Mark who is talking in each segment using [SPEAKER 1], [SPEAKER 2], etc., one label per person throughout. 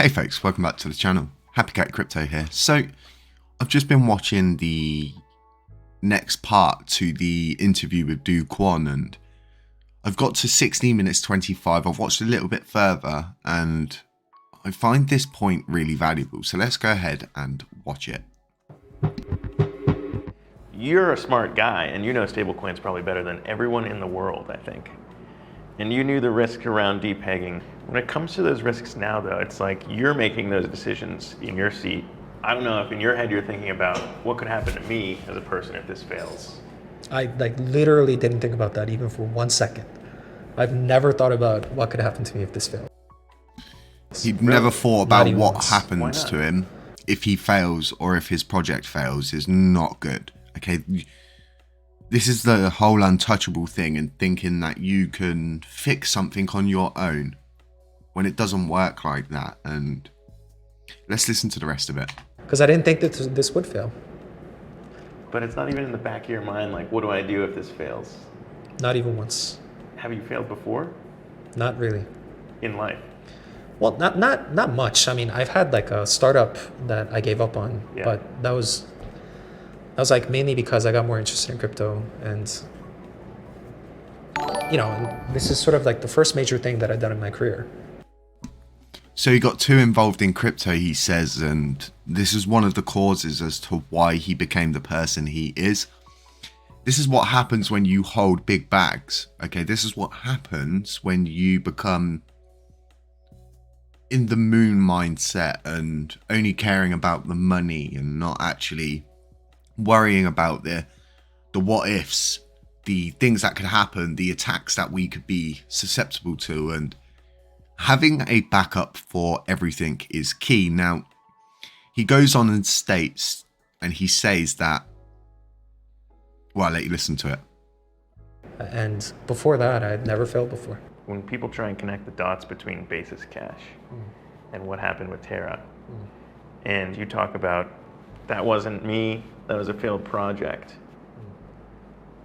[SPEAKER 1] Hey folks, welcome back to the channel. Happy Cat Crypto here. So, I've just been watching the next part to the interview with Do Kwon, and I've got to 16 minutes 25. I've watched a little bit further, and I find this point really valuable. So let's go ahead and watch it.
[SPEAKER 2] You're a smart guy, and you know stablecoins probably better than everyone in the world, I think. And you knew the risks around depegging. When it comes to those risks now, though, it's like you're making those decisions in your seat. I don't know if in your head you're thinking about what could happen to me as a person if this fails.
[SPEAKER 3] I literally didn't think about that even for 1 second. I've never thought about what could happen to me if this fails.
[SPEAKER 1] He'd never thought about what
[SPEAKER 3] once.
[SPEAKER 1] happens to him if he fails or if his project fails is not good. Okay, this is the whole untouchable thing, and thinking that you can fix something on your own when it doesn't work like that. And let's listen to the rest of it.
[SPEAKER 3] Because I didn't think that this would fail.
[SPEAKER 2] But it's not even in the back of your mind, like, what do I do if this fails?
[SPEAKER 3] Not even once.
[SPEAKER 2] Have you failed before
[SPEAKER 3] Not really.
[SPEAKER 2] in life?
[SPEAKER 3] Well, not much. I mean, I've had like a startup that I gave up on,
[SPEAKER 2] Yeah.
[SPEAKER 3] but that was like mainly because I got more interested in crypto, and and this is sort of like the first major thing that I've done in my career.
[SPEAKER 1] So he got too involved in crypto, he says, and this is one of the causes as to why he became the person he is. This is what happens when you hold big bags. Okay, this is what happens when you become in the moon mindset and only caring about the money and not actually worrying about the what ifs, the things that could happen, the attacks that we could be susceptible to, and having a backup for everything is key. Now, he goes on and states, and he says that, well, I'll let you listen to it.
[SPEAKER 3] And before that, I'd never failed before.
[SPEAKER 2] When people try and connect the dots between Basis Cash and what happened with Terra, and you talk about, that wasn't me, that was a failed project.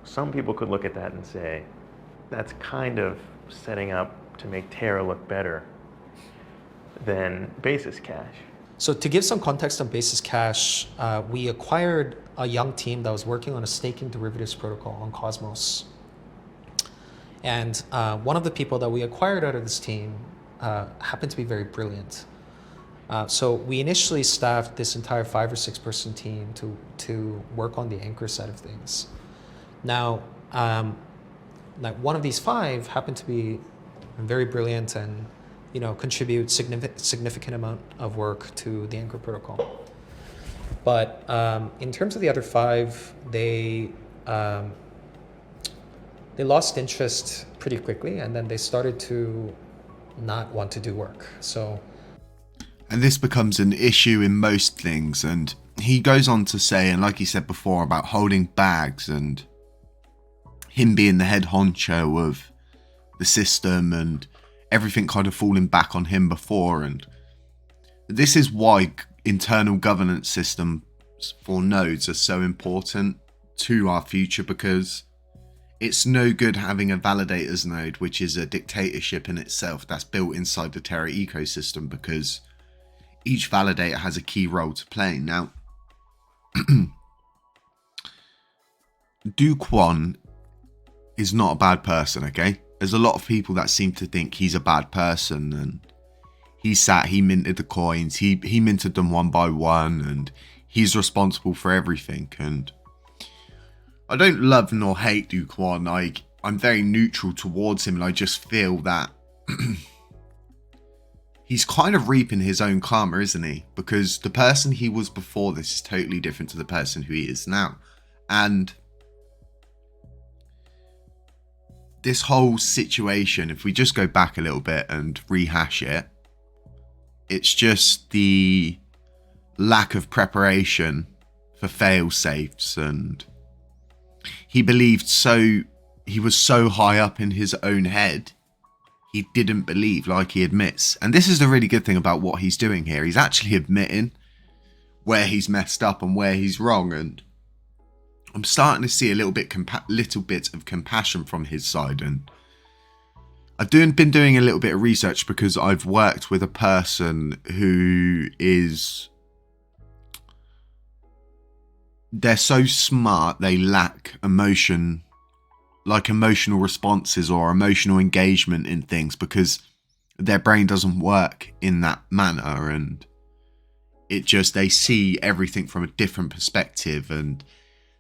[SPEAKER 2] Some people could look at that and say, that's kind of setting up to make Terra look better than Basis Cash.
[SPEAKER 3] So to give some context on Basis Cash, we acquired a young team that was working on a staking derivatives protocol on Cosmos. And one of the people that we acquired out of this team happened to be very brilliant. So we initially staffed this entire 5 or 6 person team to work on the anchor side of things. Now, like one of these 5 happened to be very brilliant and contribute significant amount of work to the anchor protocol. But in terms of the other 5, they lost interest pretty quickly, and then they started to not want to do work.
[SPEAKER 1] And this becomes an issue in most things. And he goes on to say, and like he said before, about holding bags and him being the head honcho of the system and everything kind of falling back on him before. And this is why internal governance systems for nodes are so important to our future, because it's no good having a validators node, which is a dictatorship in itself that's built inside the Terra ecosystem, because each validator has a key role to play. Now, Do Kwon is not a bad person, okay? There's a lot of people that seem to think he's a bad person, and he minted the coins, he minted them one by one, and he's responsible for everything. And I don't love nor hate Do Kwon. I'm very neutral towards him, and I just feel that he's kind of reaping his own karma, isn't he? Because the person he was before this is totally different to the person who he is now. And this whole situation, if we just go back a little bit and rehash it, it's just the lack of preparation for fail safes. And he was so high up in his own head, he didn't believe, like he admits. And this is the really good thing about what he's doing here. He's actually admitting where he's messed up and where he's wrong. And I'm starting to see a little bit of compassion from his side. And I've been doing a little bit of research because I've worked with a person who is... They're so smart, they lack emotional responses or emotional engagement in things because their brain doesn't work in that manner, and they see everything from a different perspective, and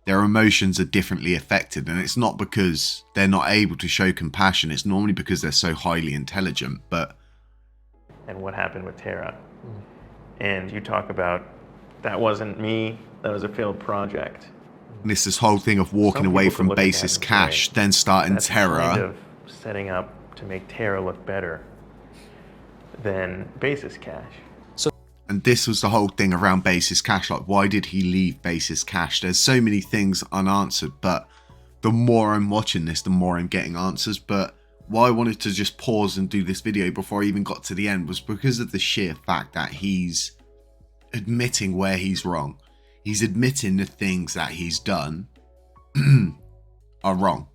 [SPEAKER 1] their emotions are differently affected. And it's not because they're not able to show compassion, it's normally because they're so highly intelligent. But
[SPEAKER 2] and what happened with Terra. And you talk about, that wasn't me, that was a failed project.
[SPEAKER 1] it's this whole thing of walking away from basis cash, then starting
[SPEAKER 2] That's
[SPEAKER 1] Terra.
[SPEAKER 2] kind of setting up to make Terra look better than basis cash.
[SPEAKER 1] And this was the whole thing around basis cash. Like, why did he leave basis cash? There's so many things unanswered, but the more I'm watching this, the more I'm getting answers. But why I wanted to just pause and do this video before I even got to the end was because of the sheer fact that he's admitting where he's wrong. He's admitting the things that he's done are wrong.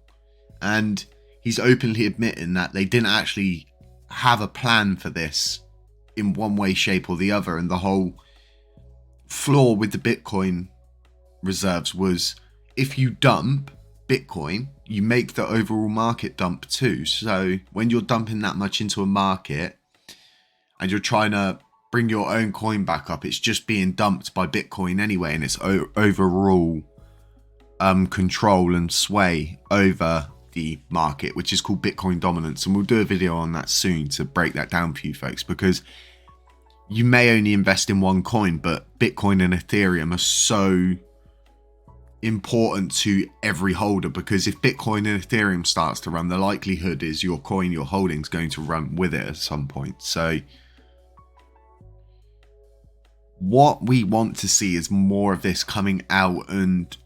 [SPEAKER 1] And he's openly admitting that they didn't actually have a plan for this in one way, shape or the other. And the whole flaw with the Bitcoin reserves was, if you dump Bitcoin, you make the overall market dump too. So when you're dumping that much into a market and you're trying to bring your own coin back up, it's just being dumped by Bitcoin anyway, and its overall control and sway over the market, which is called Bitcoin dominance. And we'll do a video on that soon to break that down for you folks, because you may only invest in one coin, but Bitcoin and Ethereum are so important to every holder, because if Bitcoin and Ethereum starts to run, the likelihood is your coin you're holding is going to run with it at some point. So what we want to see is more of this coming out and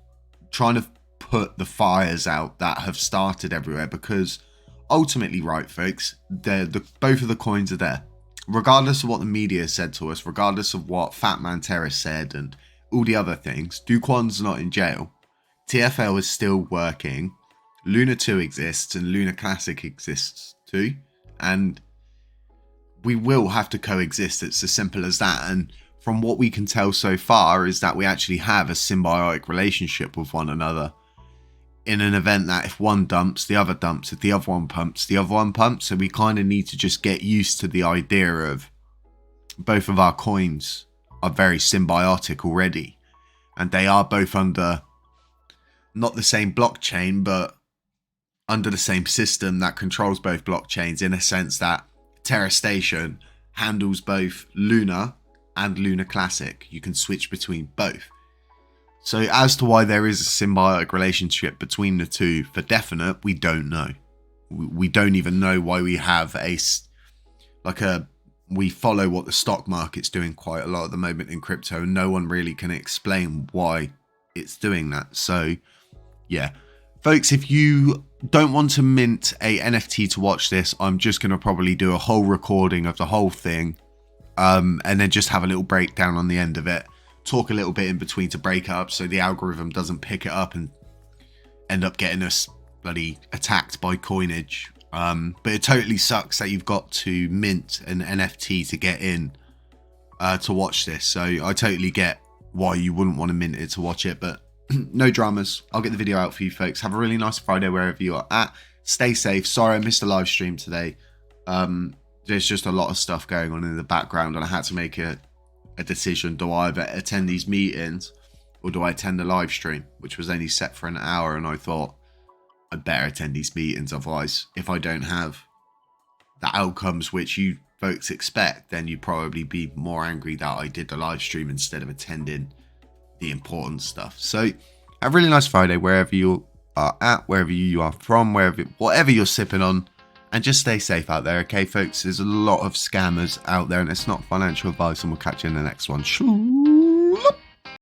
[SPEAKER 1] trying to put the fires out that have started everywhere, because ultimately, right folks, both of the coins are there. Regardless of what the media said to us, regardless of what Fat Man Terra said and all the other things, Do Kwon's not in jail. TFL is still working. Luna 2 exists and LUNACLASSIC exists too. And we will have to coexist. It's as simple as that. And from what we can tell so far is that we actually have a symbiotic relationship with one another, in an event that if one dumps, the other dumps. If the other one pumps, the other one pumps. So we kind of need to just get used to the idea of both of our coins are very symbiotic already. And they are both under not the same blockchain, but under the same system that controls both blockchains, in a sense that Terra Station handles both Luna and LUNACLASSIC. You can switch between both. So as to why there is a symbiotic relationship between the two, for definite, we don't know. We don't even know why we have we follow what the stock market's doing quite a lot at the moment in crypto, and no one really can explain why it's doing that. So yeah, folks, if you don't want to mint a NFT to watch this, I'm just going to probably do a whole recording of the whole thing, and then just have a little breakdown on the end of it. Talk a little bit in between to break up so the algorithm doesn't pick it up and end up getting us bloody attacked by coinage. But it totally sucks that you've got to mint an NFT to get in to watch this. So I totally get why you wouldn't want to mint it to watch it, but no dramas. I'll get the video out for you folks. Have a really nice Friday wherever you are at. Stay safe. Sorry I missed the live stream today. There's just a lot of stuff going on in the background, and I had to make a decision. Do I either attend these meetings or do I attend the live stream, which was only set for an hour? And I thought I'd better attend these meetings, otherwise if I don't have the outcomes which you folks expect, then you'd probably be more angry that I did the live stream instead of attending the important stuff. So have a really nice Friday wherever you are at, wherever you are from, whatever you're sipping on. And just stay safe out there, okay, folks? There's a lot of scammers out there, and it's not financial advice, and we'll catch you in the next one. Shoo.